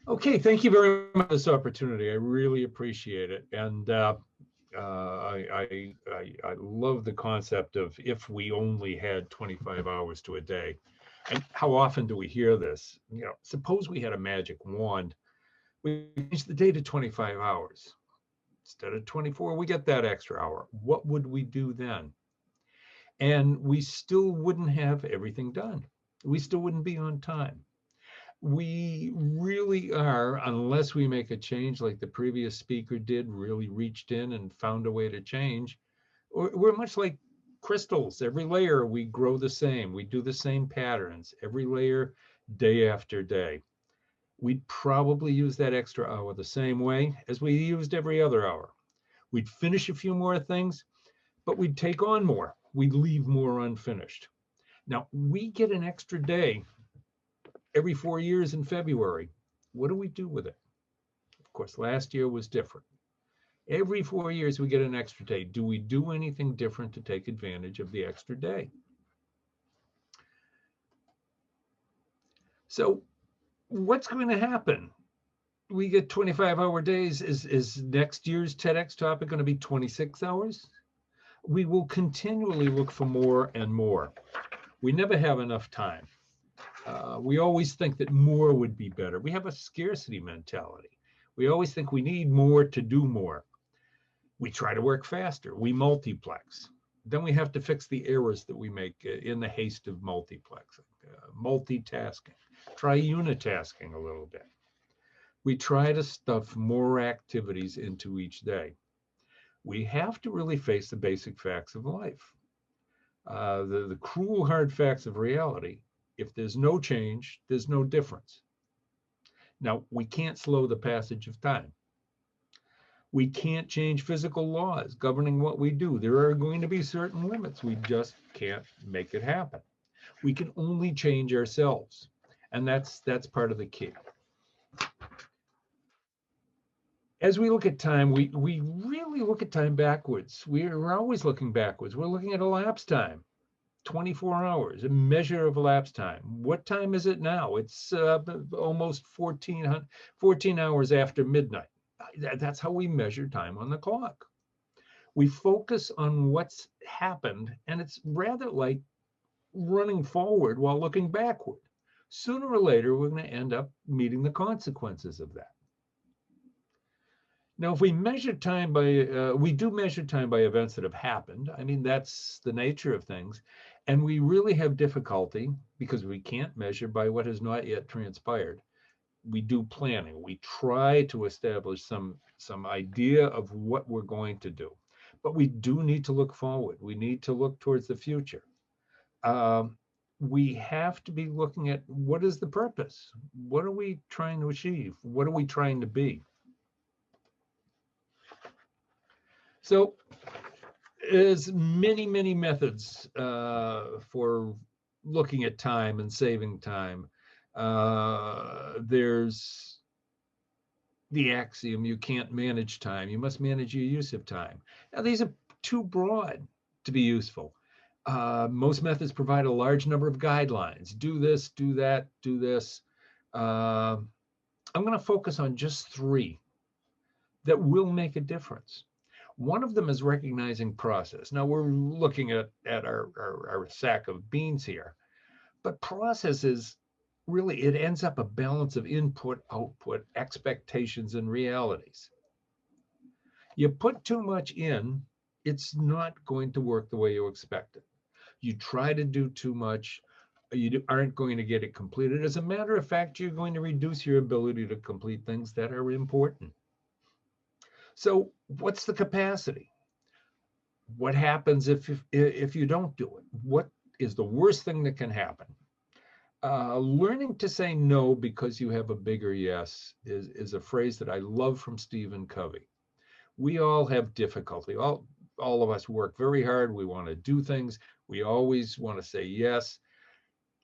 Okay, thank you very much for this opportunity. I really appreciate it. And I love the concept of if we only had 25 hours to a day. And how often do we hear this? You know, suppose we had a magic wand. We change the day to 25 hours. Instead of 24, we get that extra hour. What would we do then? And we still wouldn't have everything done. We still wouldn't be on time. We really are, unless we make a change like the previous speaker did, really reached in and found a way to change. We're much like crystals. Every layer we grow the same. We do the same patterns every layer, day after day. We'd probably use that extra hour the same way as we used every other hour. We'd finish a few more things, but we'd take on more. We'd leave more unfinished. Now, we get an extra day every 4 years in February. What do we do with it? Of course, last year was different. Every 4 years, we get an extra day. Do we do anything different to take advantage of the extra day? So what's going to happen? We get 25-hour days. Is next year's TEDx topic going to be 26 hours? We will continually look for more and more. We never have enough time. We always think that more would be better. We have a scarcity mentality. We always think we need more to do more. We try to work faster. We multiplex. Then we have to fix the errors that we make in the haste of multiplexing, multitasking. Try unitasking a little bit. We try to stuff more activities into each day. We have to really face the basic facts of life. The cruel hard facts of reality. If there's no change, there's no difference. Now, we can't slow the passage of time. We can't change physical laws governing what we do. There are going to be certain limits. We just can't make it happen. We can only change ourselves. And that's part of the key. As we look at time, we really look at time backwards. We're always looking backwards. We're looking at elapsed time. 24 hours, a measure of elapsed time. What time is it now? It's almost 14 hours after midnight. That's how we measure time on the clock. We focus on what's happened, and it's rather like running forward while looking backward. Sooner or later, we're going to end up meeting the consequences of that. Now, if we measure time by, we do measure time by events that have happened. I mean, that's the nature of things. And we really have difficulty because we can't measure by what has not yet transpired. We do planning. We try to establish some idea of what we're going to do. But we do need to look forward. We need to look towards the future. We have to be looking at what is the purpose? What are we trying to achieve? What are we trying to be? So there's many methods for looking at time and saving time. There's the axiom, you can't manage time, you must manage your use of time. Now, these are too broad to be useful. Most methods provide a large number of guidelines. Do this, do that, do this. I'm going to focus on just 3 that will make a difference. One of them is recognizing process. Now, we're looking at our sack of beans here, but process is really, it ends up a balance of input, output, expectations, and realities. You put too much in, it's not going to work the way you expect it. You try to do too much, you aren't going to get it completed. As a matter of fact, you're going to reduce your ability to complete things that are important. So what's the capacity? What happens if you don't do it? What is the worst thing that can happen? Learning to say no because you have a bigger yes is a phrase that I love from Stephen Covey. We all have difficulty. All of us work very hard. We want to do things. We always want to say yes.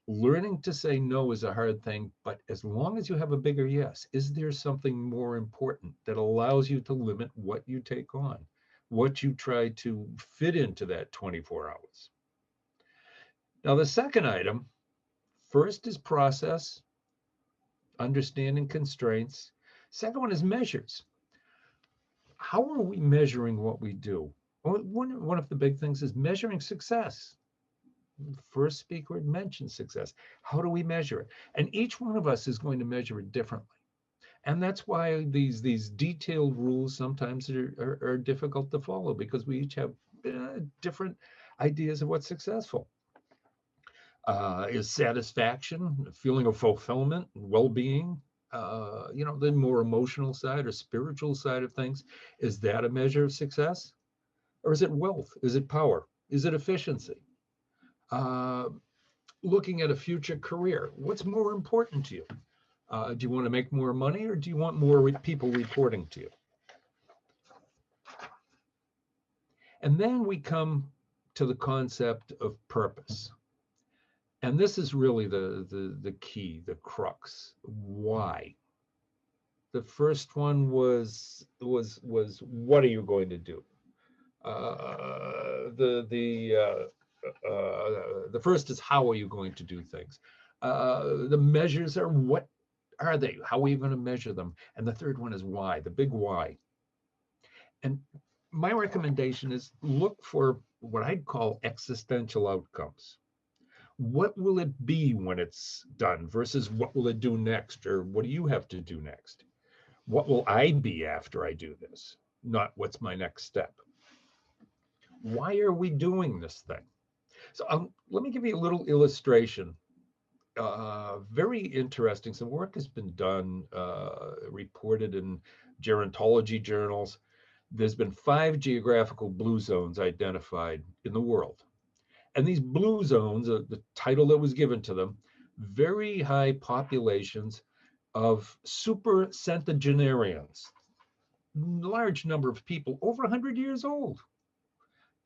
Learning to say no is a hard thing, but as long as you have a bigger yes, is there something more important that allows you to limit what you take on, what you try to fit into that 24 hours? Now, the second item, first is process, understanding constraints. Second one is measures. How are we measuring what we do? Well, one of the big things is measuring success. First speaker had mentioned success. How do we measure it? And each one of us is going to measure it differently. And that's why these detailed rules sometimes are difficult to follow, because we each have different ideas of what's successful. Is satisfaction, feeling of fulfillment, well-being, the more emotional side or spiritual side of things, is that a measure of success? Or is it wealth? Is it power? Is it efficiency? Uh, Looking at a future career, what's more important to you? Do you want to make more money, or do you want more people reporting to you? And then we come to the concept of purpose. And this is really the key, the crux. Why? The first one was what are you going to do? The first is how are you going to do things? The measures are, what are they? How are you going to measure them? And the third one is why, the big why. And my recommendation is look for what I'd call existential outcomes. What will it be when it's done versus what will it do next, or what do you have to do next? What will I be after I do this? Not what's my next step. Why are we doing this thing? So let me give you a little illustration. Very interesting. Some work has been done, reported in gerontology journals. There's been 5 geographical blue zones identified in the world. And these blue zones, the title that was given to them, very high populations of super centenarians, large number of people over 100 years old.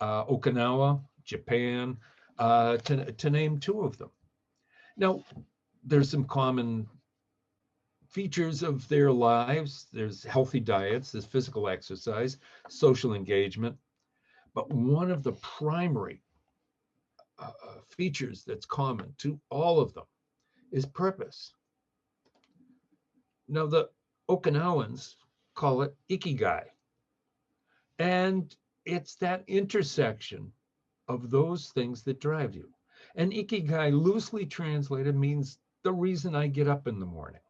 Okinawa, Japan, to name 2 of them. Now, there's some common features of their lives. There's healthy diets, there's physical exercise, social engagement. But one of the primary features that's common to all of them is purpose. Now, the Okinawans call it ikigai. And it's that intersection of those things that drive you. And ikigai, loosely translated, means the reason I get up in the morning.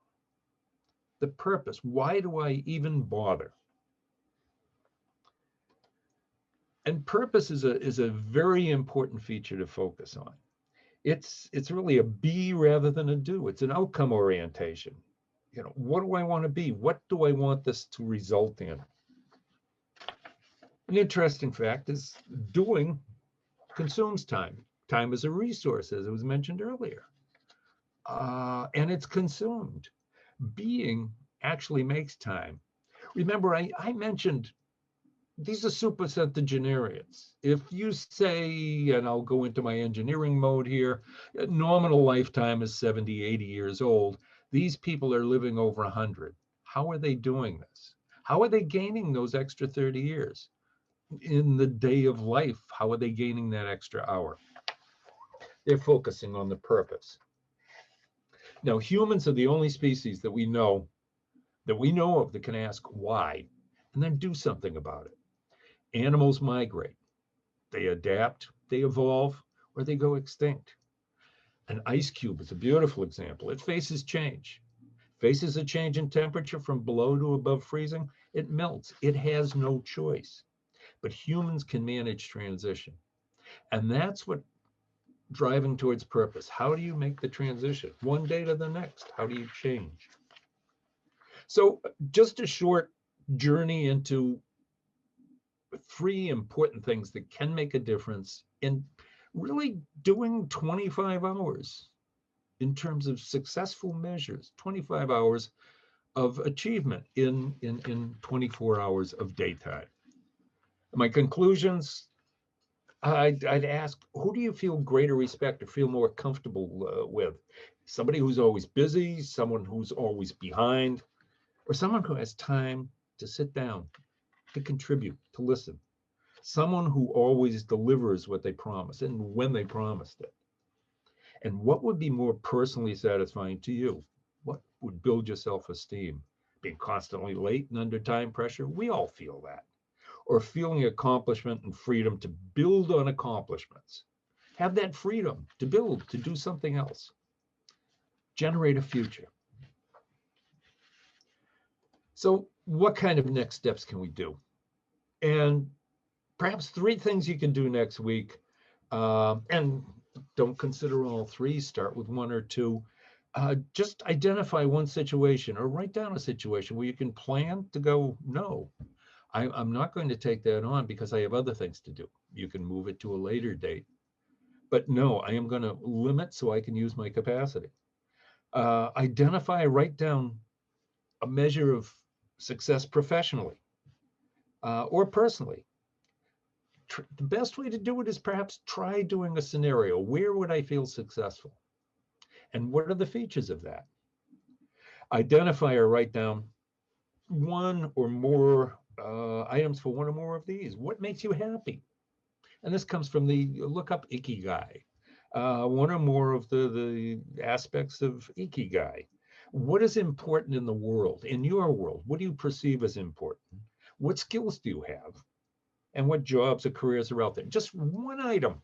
The purpose. Why do I even bother? And purpose is a very important feature to focus on. It's really a be rather than a do. It's an outcome orientation. What do I want to be? What do I want this to result in? An interesting fact is doing consumes time. Time is a resource, as it was mentioned earlier. And it's consumed. Being actually makes time. Remember, I mentioned these are super centenarians. If you say, and I'll go into my engineering mode here, nominal lifetime is 70, 80 years old. These people are living over 100. How are they doing this? How are they gaining those extra 30 years? In the day of life, how are they gaining that extra hour? They're focusing on the purpose. Now, humans are the only species that we know of that can ask why and then do something about it. Animals migrate, they adapt, they evolve, or they go extinct. An ice cube is a beautiful example. It faces change. Faces a change in temperature from below to above freezing, it melts. It has no choice. But humans can manage transition. And that's what driving towards purpose. How do you make the transition? One day to the next. How do you change? So just a short journey into 3 important things that can make a difference in really doing 25 hours in terms of successful measures, 25 hours of achievement in 24 hours of daytime. My conclusions, I'd ask, who do you feel greater respect or feel more comfortable with? Somebody who's always busy, someone who's always behind, or someone who has time to sit down, to contribute, to listen? Someone who always delivers what they promise and when they promised it. And what would be more personally satisfying to you? What would build your self-esteem? Being constantly late and under time pressure? We all feel that. Or feeling accomplishment and freedom to build on accomplishments. Have that freedom to build, to do something else. Generate a future. So what kind of next steps can we do? And perhaps 3 things you can do next week. And don't consider all 3, start with 1 or 2. Just identify one situation or write down a situation where you can plan to go, no, I'm not going to take that on because I have other things to do. You can move it to a later date. But no, I am going to limit so I can use my capacity. Identify, write down a measure of success professionally or personally. The best way to do it is perhaps try doing a scenario. Where would I feel successful? And what are the features of that? Identify or write down 1 or more items for 1 or more of these. What makes you happy? And this comes from the look up Ikigai. 1 or more of the aspects of Ikigai. What is important in the world, in your world? What do you perceive as important? What skills do you have? And what jobs or careers are out there? Just 1 item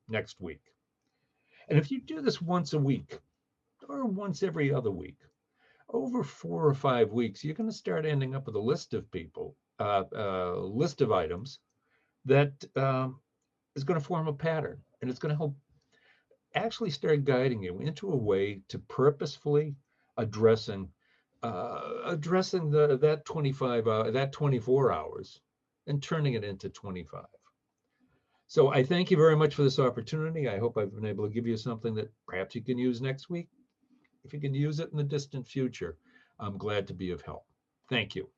next week. And if you do this once a week or once every other week, over 4 or 5 weeks, you're going to start ending up with a list of people, list of items that is going to form a pattern, and it's going to help actually start guiding you into a way to purposefully addressing that 24 hours and turning it into 25. So I thank you very much for this opportunity. I hope I've been able to give you something that perhaps you can use next week. If you can use it in the distant future, I'm glad to be of help. Thank you.